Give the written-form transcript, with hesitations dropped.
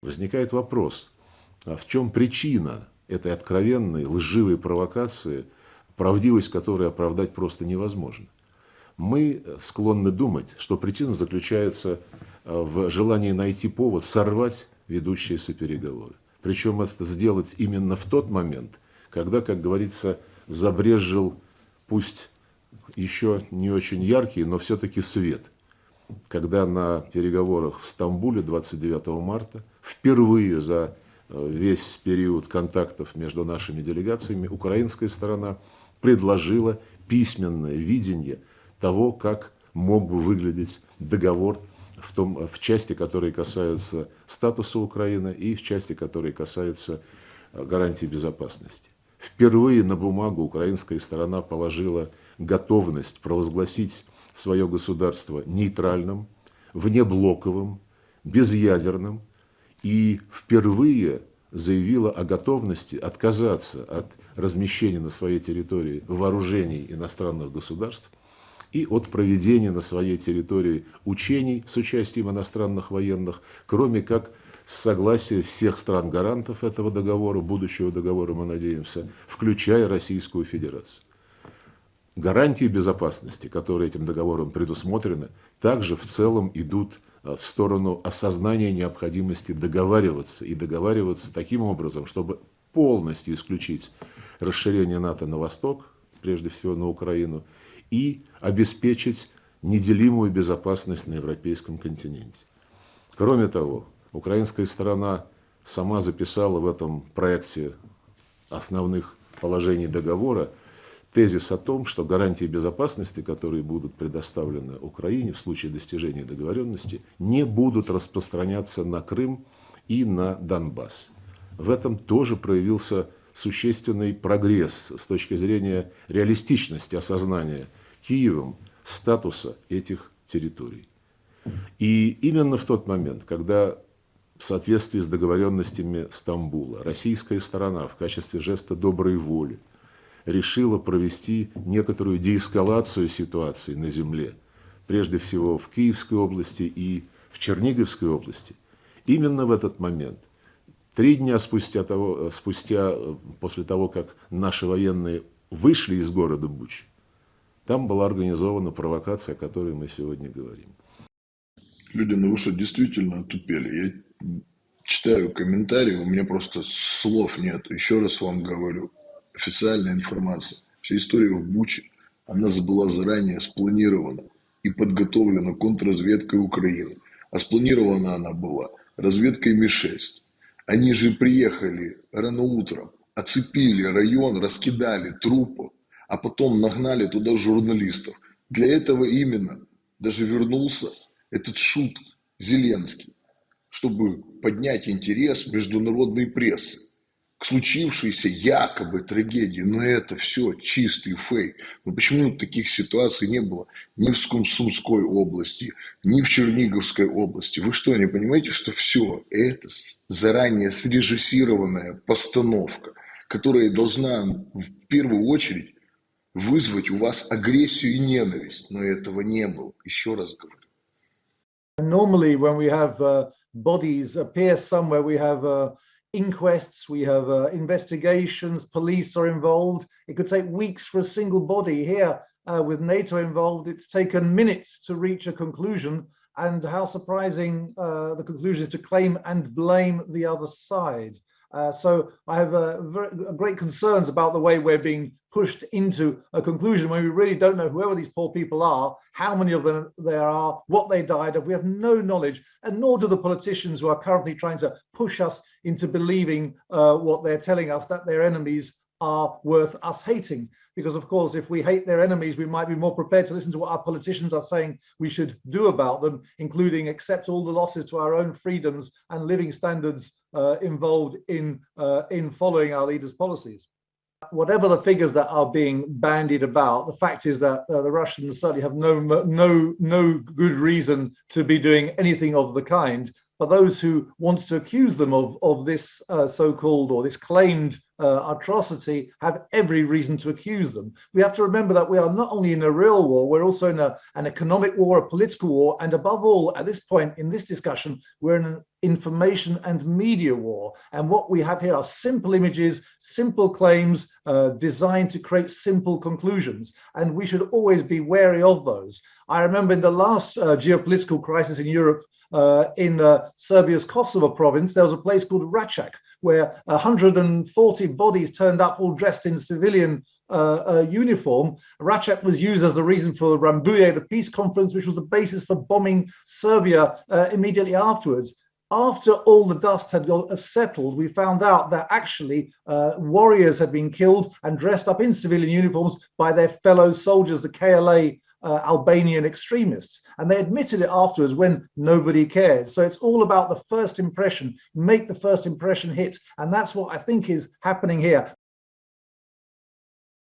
Возникает вопрос, а в чем причина этой откровенной лживой провокации, правдивость которой оправдать просто невозможно? Мы склонны думать, что причина заключается в желании найти повод сорвать ведущиеся переговоры. Причем это сделать именно в тот момент, когда, как говорится, забрезжил, пусть еще не очень яркий, но все-таки свет. Когда на переговорах в Стамбуле 29 марта впервые за весь период контактов между нашими делегациями украинская сторона предложила письменное видение того, как мог бы выглядеть договор в части, которые касаются статуса Украины и в части, которые касаются гарантий безопасности. Впервые на бумагу украинская сторона положила готовность провозгласить свое государство нейтральным, внеблоковым, безъядерным и впервые заявила о готовности отказаться от размещения на своей территории вооружений иностранных государств и от проведения на своей территории учений с участием иностранных военных, кроме как с согласия всех стран-гарантов этого договора, будущего договора, мы надеемся, включая Российскую Федерацию. Гарантии безопасности, которые этим договором предусмотрены, также в целом идут в сторону осознания необходимости договариваться и договариваться таким образом, чтобы полностью исключить расширение НАТО на восток, прежде всего на Украину, и обеспечить неделимую безопасность на европейском континенте. Кроме того, украинская сторона сама записала в этом проекте основных положений договора тезис о том, что гарантии безопасности, которые будут предоставлены Украине в случае достижения договоренности, не будут распространяться на Крым и на Донбасс. В этом тоже проявился существенный прогресс с точки зрения реалистичности осознания Киевом статуса этих территорий. И именно в тот момент, когда в соответствии с договоренностями Стамбула российская сторона в качестве жеста доброй воли решила провести некоторую деэскалацию ситуации на земле, прежде всего в Киевской области и в Черниговской области, именно в этот момент, 3 дня после того, как наши военные вышли из города Бучи, там была организована провокация, о которой мы сегодня говорим. Люди, ну вы что, действительно отупели? Я читаю комментарии, у меня просто слов нет. Еще раз вам говорю, официальная информация. Вся история в Буче, она была заранее спланирована и подготовлена контрразведкой Украины. А спланирована она была разведкой Ми-6. Они же приехали рано утром, оцепили район, раскидали трупы, а потом нагнали туда журналистов. Для этого именно даже вернулся этот шут Зеленский, чтобы поднять интерес международной прессы к случившейся якобы трагедии. Но это все чистый фейк. Но почему таких ситуаций не было ни в Сумской области, ни в Черниговской области? Вы что, не понимаете, что все это заранее срежиссированная постановка, которая должна в первую очередь вызвать у вас агрессию и ненависть? Но этого не было. Еще раз говорю. Normally, when we have bodies appear somewhere, we have inquests, we have investigations, police are involved. It could take weeks for a single body. Here, with NATO involved, it's taken minutes to reach a conclusion. And how surprising the conclusion is to claim and blame the other side. So I have great concerns about the way we're being pushed into a conclusion when we really don't know whoever these poor people are, how many of them there are, what they died of. We have no knowledge, and nor do the politicians who are currently trying to push us into believing what they're telling us, that their enemies are worth us hating. Because of course, if we hate their enemies, we might be more prepared to listen to what our politicians are saying we should do about them, including accept all the losses to our own freedoms and living standards involved in following our leaders' policies. Whatever the figures that are being bandied about, the fact is that the Russians certainly have no good reason to be doing anything of the kind. But those who want to accuse them of this so-called or this claimed atrocity have every reason to accuse them. We have to remember that we are not only in a real war, we're also in an economic war, a political war, and above all, at this point in this discussion, we're in an information and media war. And what we have here are simple images, simple claims designed to create simple conclusions. And we should always be wary of those. I remember in the last geopolitical crisis in Europe, in Serbia's Kosovo province, there was a place called Račak, where 140 bodies turned up all dressed in civilian uniform. Račak was used as the reason for Rambouillet, the peace conference, which was the basis for bombing Serbia immediately afterwards. After all the dust had settled, we found out that actually warriors had been killed and dressed up in civilian uniforms by their fellow soldiers, the KLA Albanian extremists. And they admitted it afterwards when nobody cared. So it's all about the first impression, make the first impression hit. And that's what I think is happening here.